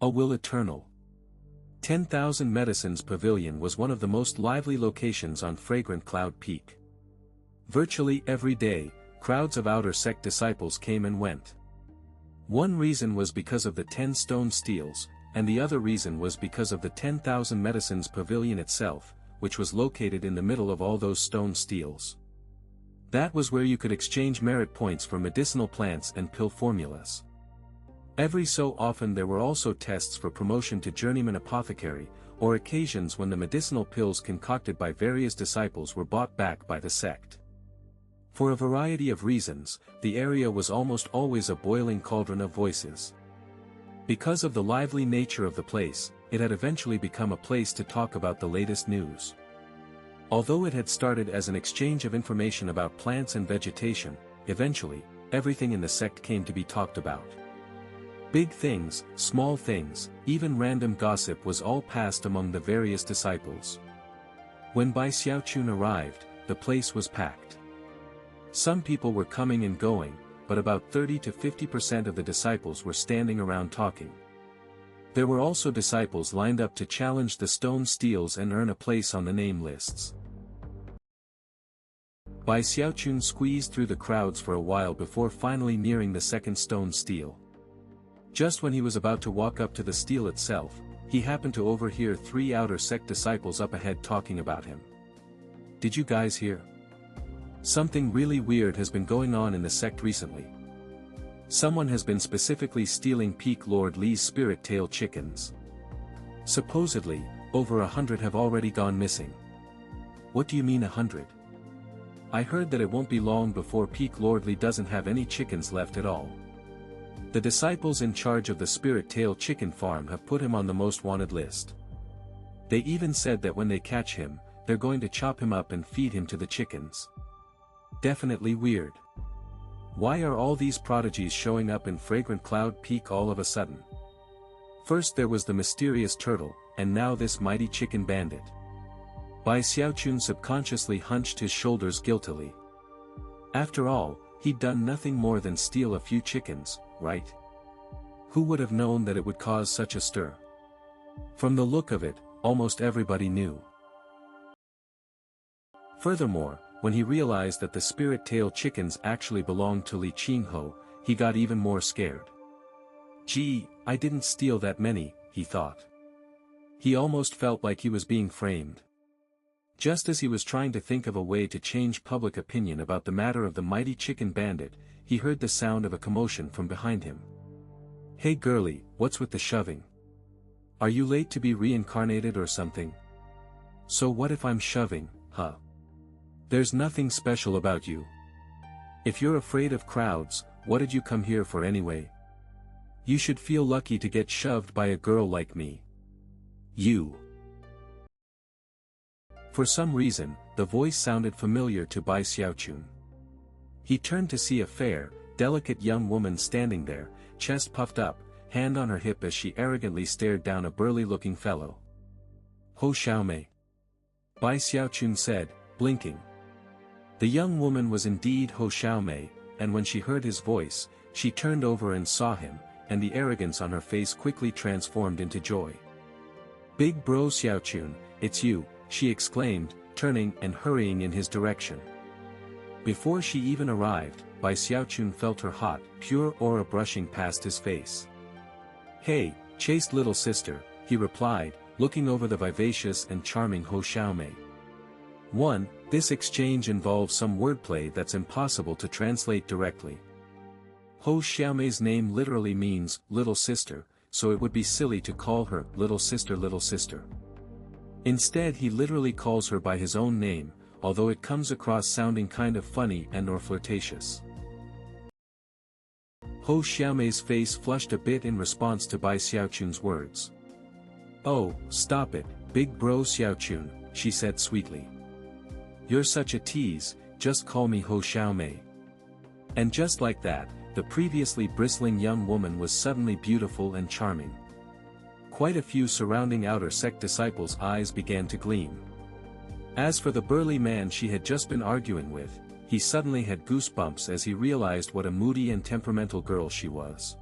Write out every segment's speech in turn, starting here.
A will eternal. 10,000 Medicines Pavilion was one of the most lively locations on Fragrant Cloud Peak. Virtually every day, crowds of outer sect disciples came and went. One reason was because of the 10 Stone Steles, and the other reason was because of the 10,000 Medicines Pavilion itself, which was located in the middle of all those Stone Steles. That was where you could exchange merit points for medicinal plants and pill formulas. Every so often there were also tests for promotion to journeyman apothecary, or occasions when the medicinal pills concocted by various disciples were bought back by the sect. For a variety of reasons, the area was almost always a boiling cauldron of voices. Because of the lively nature of the place, it had eventually become a place to talk about the latest news. Although it had started as an exchange of information about plants and vegetation, eventually, everything in the sect came to be talked about. Big things, small things, even random gossip was all passed among the various disciples. When Bai Xiaochun arrived, the place was packed. Some people were coming and going, but about 30 to 50% of the disciples were standing around talking. There were also disciples lined up to challenge the Stone Steles and earn a place on the name lists. Bai Xiaochun squeezed through the crowds for a while before finally nearing the second Stone Stele. Just when he was about to walk up to the stele itself, he happened to overhear 3 outer sect disciples up ahead talking about him. "Did you guys hear? Something really weird has been going on in the sect recently. Someone has been specifically stealing Peak Lord Li's spirit tail chickens. Supposedly, over 100 have already gone missing." "What do you mean 100? I heard that it won't be long before Peak Lord Li doesn't have any chickens left at all. The disciples in charge of the spirit tail chicken farm have put him on the most wanted list. They even said that when they catch him, they're going to chop him up and feed him to the chickens. Definitely weird. Why are all these prodigies showing up in Fragrant Cloud Peak all of a sudden? First there was the mysterious turtle, and now this mighty chicken bandit." Bai Xiaochun subconsciously hunched his shoulders guiltily. After all, he'd done nothing more than steal a few chickens, right? Who would have known that it would cause such a stir? From the look of it, almost everybody knew. Furthermore, when he realized that the spirit tail chickens actually belonged to Li Qingho, he got even more scared. "Gee, I didn't steal that many," he thought. He almost felt like he was being framed. Just as he was trying to think of a way to change public opinion about the matter of the mighty chicken bandit, he heard the sound of a commotion from behind him. "Hey girlie, what's with the shoving? Are you late to be reincarnated or something? So what if I'm shoving, huh? There's nothing special about you. If you're afraid of crowds, what did you come here for anyway? You should feel lucky to get shoved by a girl like me. You." For some reason, the voice sounded familiar to Bai Xiaochun. He turned to see a fair, delicate young woman standing there, chest puffed up, hand on her hip as she arrogantly stared down a burly-looking fellow. "Hou Xiaomei," Bai Xiaochun said, blinking. The young woman was indeed Hou Xiaomei, and when she heard his voice, she turned over and saw him, and the arrogance on her face quickly transformed into joy. "Big bro Xiaochun, it's you," she exclaimed, turning and hurrying in his direction. Before she even arrived, Bai Xiaochun felt her hot, pure aura brushing past his face. "Hey, chaste little sister," he replied, looking over the vivacious and charming Hou Xiaomei. 1. This exchange involves some wordplay that's impossible to translate directly. Hou Xiaomei's name literally means little sister, so it would be silly to call her little sister little sister. Instead he literally calls her by his own name, although it comes across sounding kind of funny and or flirtatious. Hou Xiaomei's face flushed a bit in response to Bai Xiaochun's words. "Oh, stop it, big bro Xiaochun," she said sweetly. "You're such a tease, just call me Hou Xiaomei." And just like that, the previously bristling young woman was suddenly beautiful and charming. Quite a few surrounding outer sect disciples' eyes began to gleam. As for the burly man she had just been arguing with, he suddenly had goosebumps as he realized what a moody and temperamental girl she was.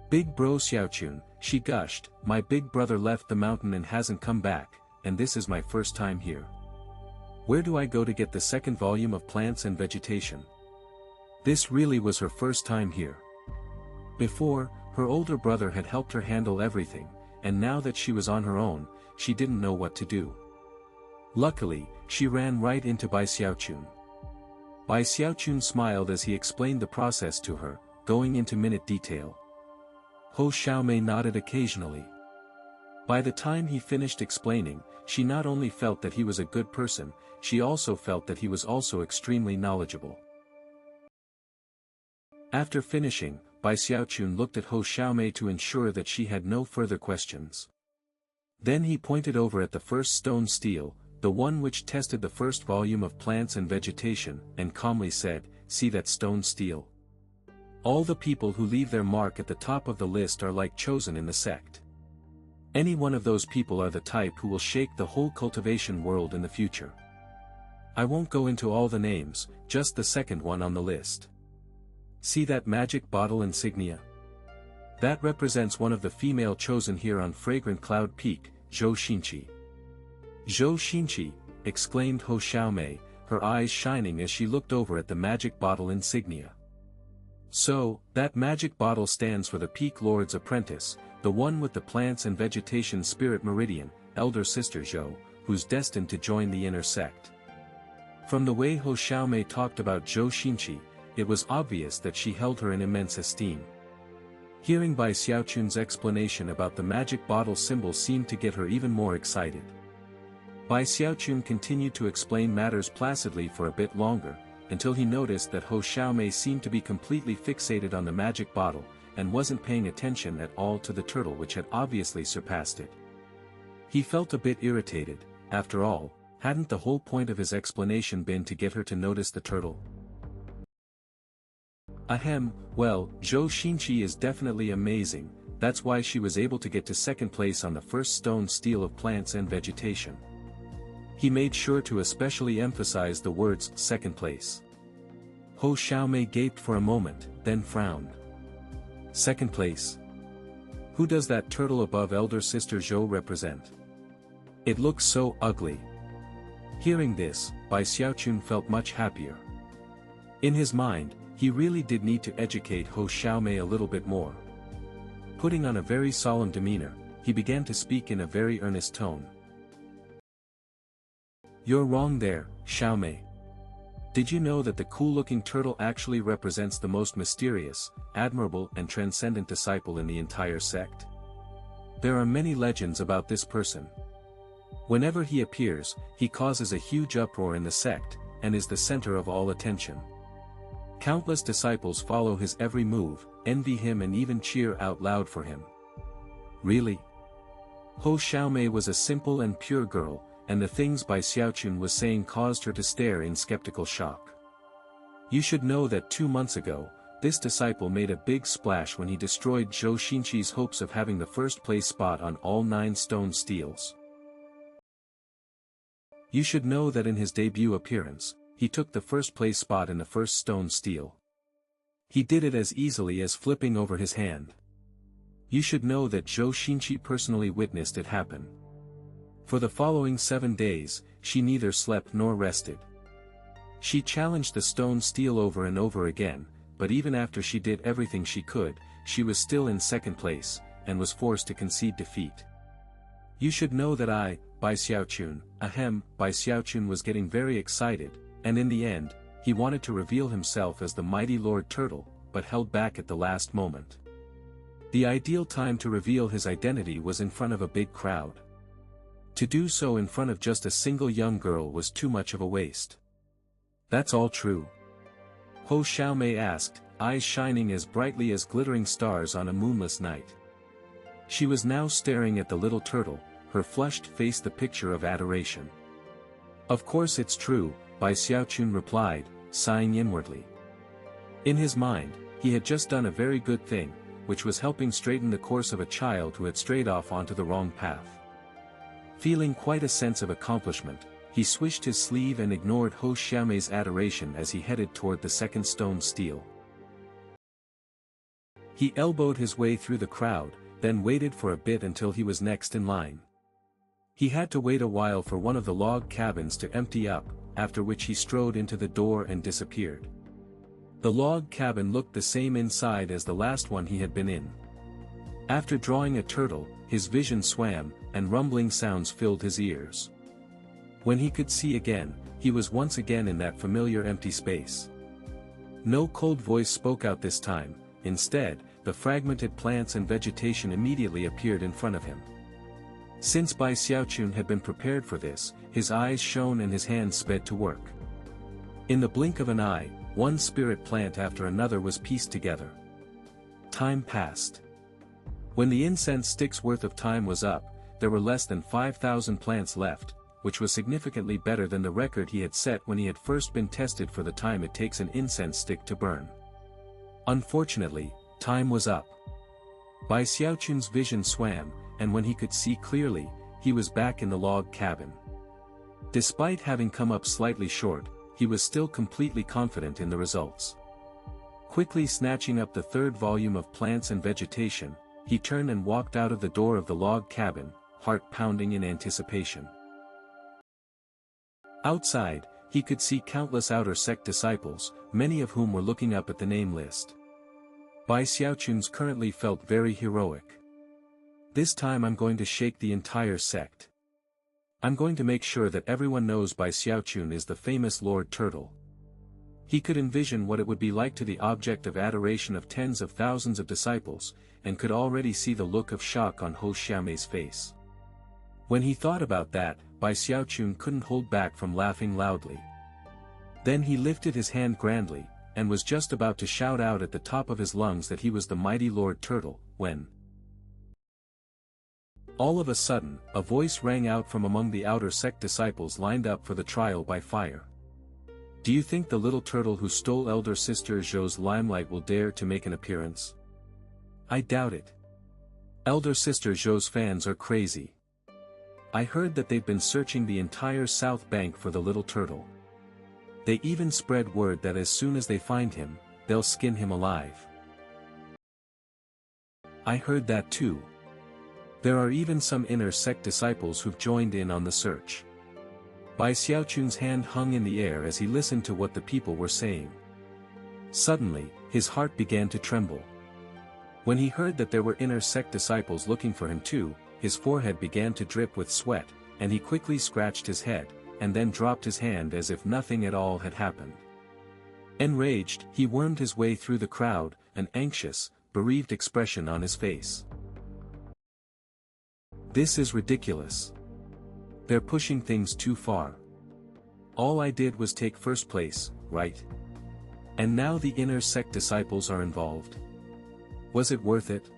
Big bro Xiaochun, she gushed, my big brother left the mountain and hasn't come back, and this is my first time here. Where do I go to get the second volume of Plants and Vegetation? This really was her first time here. Before, her older brother had helped her handle everything, and now that she was on her own, she didn't know what to do. Luckily, she ran right into Bai Xiaochun. Bai Xiaochun smiled as he explained the process to her, going into minute detail. Hou Xiaomei nodded occasionally. By the time he finished explaining, she not only felt that he was a good person, she also felt that he was also extremely knowledgeable. After finishing, Bai Xiaochun looked at Hou Xiaomei to ensure that she had no further questions. Then he pointed over at the first stone stele, the one which tested the first volume of Plants and Vegetation, and calmly said, "See that stone stele? All the people who leave their mark at the top of the list are like chosen in the sect. Any one of those people are the type who will shake the whole cultivation world in the future. I won't go into all the names, just the second one on the list. See that magic bottle insignia? That represents one of the female chosen here on Fragrant Cloud Peak, Zhou Xinqi." "Zhou Xinqi," exclaimed Hou Xiaomei, her eyes shining as she looked over at the magic bottle insignia. "So, that magic bottle stands for the Peak Lord's apprentice, the one with the Plants and Vegetation Spirit Meridian, elder sister Zhou, who's destined to join the inner sect." From the way Hou Xiaomei talked about Zhou Xinqi, it was obvious that she held her in immense esteem. Hearing Bai Xiaochun's explanation about the magic bottle symbol seemed to get her even more excited. Bai Xiaochun continued to explain matters placidly for a bit longer, until he noticed that Hou Xiaomei seemed to be completely fixated on the magic bottle, and wasn't paying attention at all to the turtle which had obviously surpassed it. He felt a bit irritated. After all, hadn't the whole point of his explanation been to get her to notice the turtle? Ahem, well, Zhou Xinqi is definitely amazing, that's why she was able to get to second place on the first stone stele of Plants and Vegetation. He made sure to especially emphasize the words second place. Hou Xiaomei gaped for a moment, then frowned. Second place? Who does that turtle above elder sister Zhou represent? It looks so ugly. Hearing this, Bai Xiaochun felt much happier. In his mind, he really did need to educate Hou Xiaomei a little bit more. Putting on a very solemn demeanor, he began to speak in a very earnest tone. "You're wrong there, Xiaomei. Did you know that the cool-looking turtle actually represents the most mysterious, admirable and transcendent disciple in the entire sect? There are many legends about this person. Whenever he appears, he causes a huge uproar in the sect, and is the center of all attention. Countless disciples follow his every move, envy him and even cheer out loud for him." Really? Hou Xiaomei was a simple and pure girl, and the things Bai Xiaochun was saying caused her to stare in skeptical shock. You should know that 2 months ago, this disciple made a big splash when he destroyed Zhou Xinqi's hopes of having the first place spot on all 9 stone steles. You should know that in his debut appearance, he took the first place spot in the first stone stele. He did it as easily as flipping over his hand. You should know that Zhou Xinqi personally witnessed it happen. For the following 7 days, she neither slept nor rested. She challenged the stone stele over and over again, but even after she did everything she could, she was still in second place, and was forced to concede defeat. You should know that I, Bai Xiaochun, Bai Xiaochun was getting very excited, and in the end, he wanted to reveal himself as the mighty Lord Turtle, but held back at the last moment. The ideal time to reveal his identity was in front of a big crowd. To do so in front of just a single young girl was too much of a waste. That's all true? Hou Xiaomei asked, eyes shining as brightly as glittering stars on a moonless night. She was now staring at the little turtle, her flushed face the picture of adoration. Of course it's true, Bai Xiaochun replied, sighing inwardly. In his mind, he had just done a very good thing, which was helping straighten the course of a child who had strayed off onto the wrong path. Feeling quite a sense of accomplishment, he swished his sleeve and ignored Hou Xiaomei's adoration as he headed toward the second stone stele. He elbowed his way through the crowd, then waited for a bit until he was next in line. He had to wait a while for one of the log cabins to empty up, after which he strode into the door and disappeared. The log cabin looked the same inside as the last one he had been in. After drawing a turtle, his vision swam, and rumbling sounds filled his ears. When he could see again, he was once again in that familiar empty space. No cold voice spoke out this time. Instead, the fragmented plants and vegetation immediately appeared in front of him. Since Bai Xiaochun had been prepared for this, his eyes shone and his hands sped to work. In the blink of an eye, one spirit plant after another was pieced together. Time passed. When the incense stick's worth of time was up, there were less than 5,000 plants left, which was significantly better than the record he had set when he had first been tested for the time it takes an incense stick to burn. Unfortunately, time was up. Bai Xiaochun's vision swam, and when he could see clearly, he was back in the log cabin. Despite having come up slightly short, he was still completely confident in the results. Quickly snatching up the third volume of Plants and Vegetation, he turned and walked out of the door of the log cabin, heart pounding in anticipation. Outside, he could see countless outer sect disciples, many of whom were looking up at the name list. Bai Xiaochun's currently felt very heroic. This time I'm going to shake the entire sect. I'm going to make sure that everyone knows Bai Xiaochun is the famous Lord Turtle. He could envision what it would be like to the object of adoration of tens of thousands of disciples, and could already see the look of shock on Hou Xiaomei's face. When he thought about that, Bai Xiaochun couldn't hold back from laughing loudly. Then he lifted his hand grandly, and was just about to shout out at the top of his lungs that he was the mighty Lord Turtle, when all of a sudden, a voice rang out from among the outer sect disciples lined up for the trial by fire. Do you think the little turtle who stole Elder Sister Zhou's limelight will dare to make an appearance? I doubt it. Elder Sister Zhou's fans are crazy. I heard that they've been searching the entire south bank for the little turtle. They even spread word that as soon as they find him, they'll skin him alive. I heard that too. There are even some inner sect disciples who've joined in on the search. Bai Xiaochun's hand hung in the air as he listened to what the people were saying. Suddenly, his heart began to tremble. When he heard that there were inner sect disciples looking for him too, his forehead began to drip with sweat, and he quickly scratched his head, and then dropped his hand as if nothing at all had happened. Enraged, he wormed his way through the crowd, an anxious, bereaved expression on his face. This is ridiculous. They're pushing things too far. All I did was take first place, right? And now the inner sect disciples are involved. Was it worth it?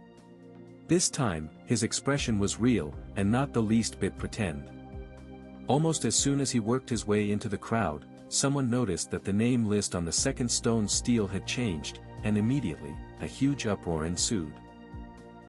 This time, his expression was real, and not the least bit pretend. Almost as soon as he worked his way into the crowd, someone noticed that the name list on the second Stone Stele had changed, and immediately, a huge uproar ensued.